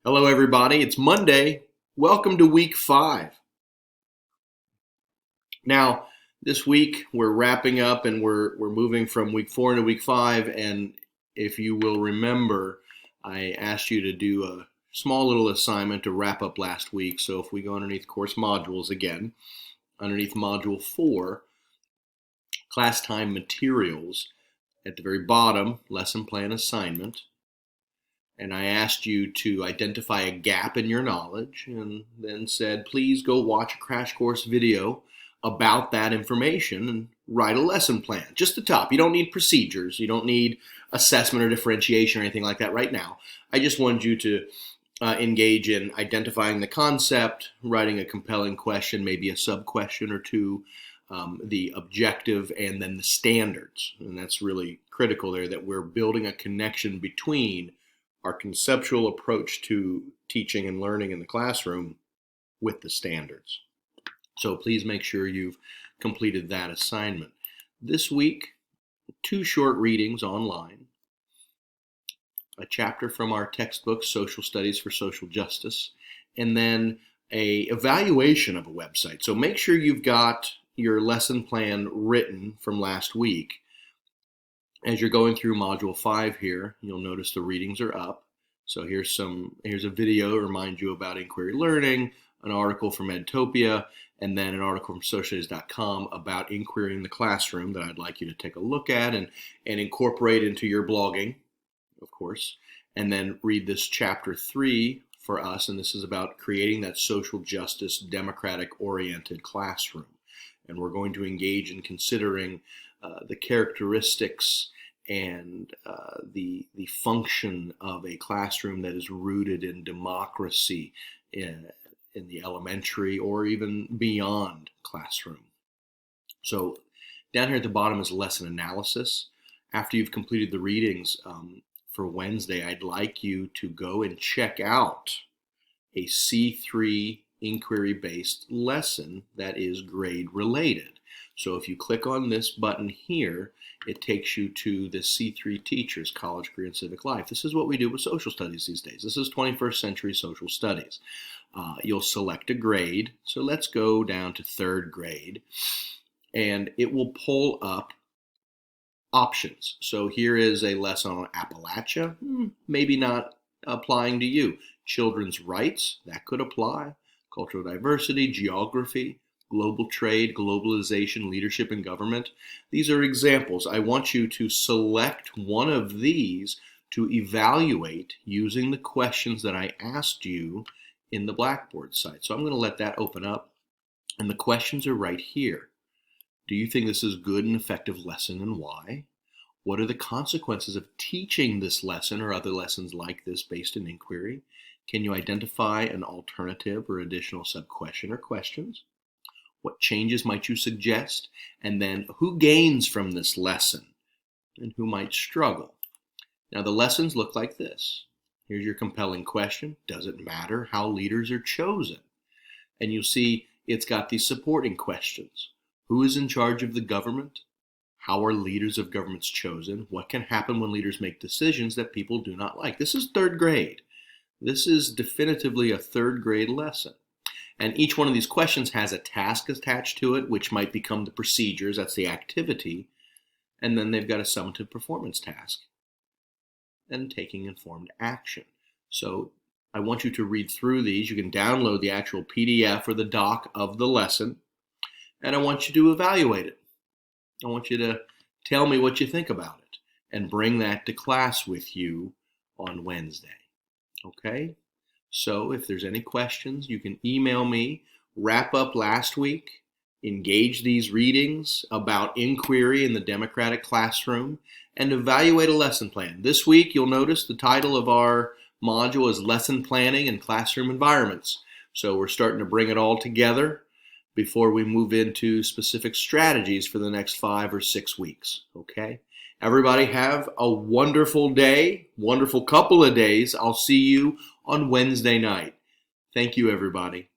Hello, everybody. It's Monday. Welcome to week 5. Now, this week we're wrapping up and we're moving from week 4 into week 5. And if you will remember, I asked you to do a small little assignment to wrap up last week. So if we go underneath course modules again, underneath module 4, class time materials, at the very bottom, lesson plan assignment. And I asked you to identify a gap in your knowledge and then said, please go watch a crash course video about that information and write a lesson plan. Just the top. You don't need procedures. You don't need assessment or differentiation or anything like that right now. I just wanted you to engage in identifying the concept, writing a compelling question, maybe a sub-question or two, the objective, and then the standards. And that's really critical there, that we're building a connection between our conceptual approach to teaching and learning in the classroom with the standards. So please make sure you've completed that assignment. This week, 2 short readings online, a chapter from our textbook, Social Studies for Social Justice, and then an evaluation of a website. So make sure you've got your lesson plan written from last week. As you're going through module 5 here, you'll notice the readings are up. So here's a video to remind you about inquiry learning, an article from Edtopia, and then an article from socialstudies.com about inquiry in the classroom that I'd like you to take a look at and incorporate into your blogging, of course. And then read this chapter 3 for us, and this is about creating that social justice, democratic-oriented classroom. And we're going to engage in considering the characteristics and the function of a classroom that is rooted in democracy in the elementary or even beyond classroom. So down here at the bottom is lesson analysis. After you've completed the readings for Wednesday, I'd like you to go and check out a C3 inquiry-based lesson that is grade related. So if you click on this button here, it takes you to the C3 Teachers College Career and Civic Life. This is what we do with social studies these days. This is 21st century social studies. You'll select a grade. So let's go down to 3rd grade, and it will pull up options. So here is a lesson on Appalachia, maybe not applying to you. Children's rights, that could apply. Cultural diversity, geography, global trade, globalization, leadership, and government. These are examples. I want you to select one of these to evaluate using the questions that I asked you in the Blackboard site. So I'm going to let that open up, and the questions are right here. Do you think this is a good and effective lesson, and why? What are the consequences of teaching this lesson or other lessons like this based in inquiry? Can you identify an alternative or additional sub-question or questions? What changes might you suggest? And then who gains from this lesson and who might struggle? Now the lessons look like this. Here's your compelling question. Does it matter how leaders are chosen? And you'll see it's got these supporting questions. Who is in charge of the government? How are leaders of governments chosen? What can happen when leaders make decisions that people do not like? This is 3rd grade. This is definitively a 3rd grade lesson. And each one of these questions has a task attached to it, which might become the procedures, that's the activity. And then they've got a summative performance task and taking informed action. So I want you to read through these. You can download the actual PDF or the doc of the lesson. And I want you to evaluate it. I want you to tell me what you think about it and bring that to class with you on Wednesday. Okay? So if there's any questions, you can email me, wrap up last week, engage these readings about inquiry in the democratic classroom, and evaluate a lesson plan. This week, you'll notice the title of our module is Lesson Planning in Classroom Environments. So we're starting to bring it all together before we move into specific strategies for the next 5 or 6 weeks. Okay? Everybody have a wonderful day, wonderful couple of days. I'll see you on Wednesday night. Thank you, everybody.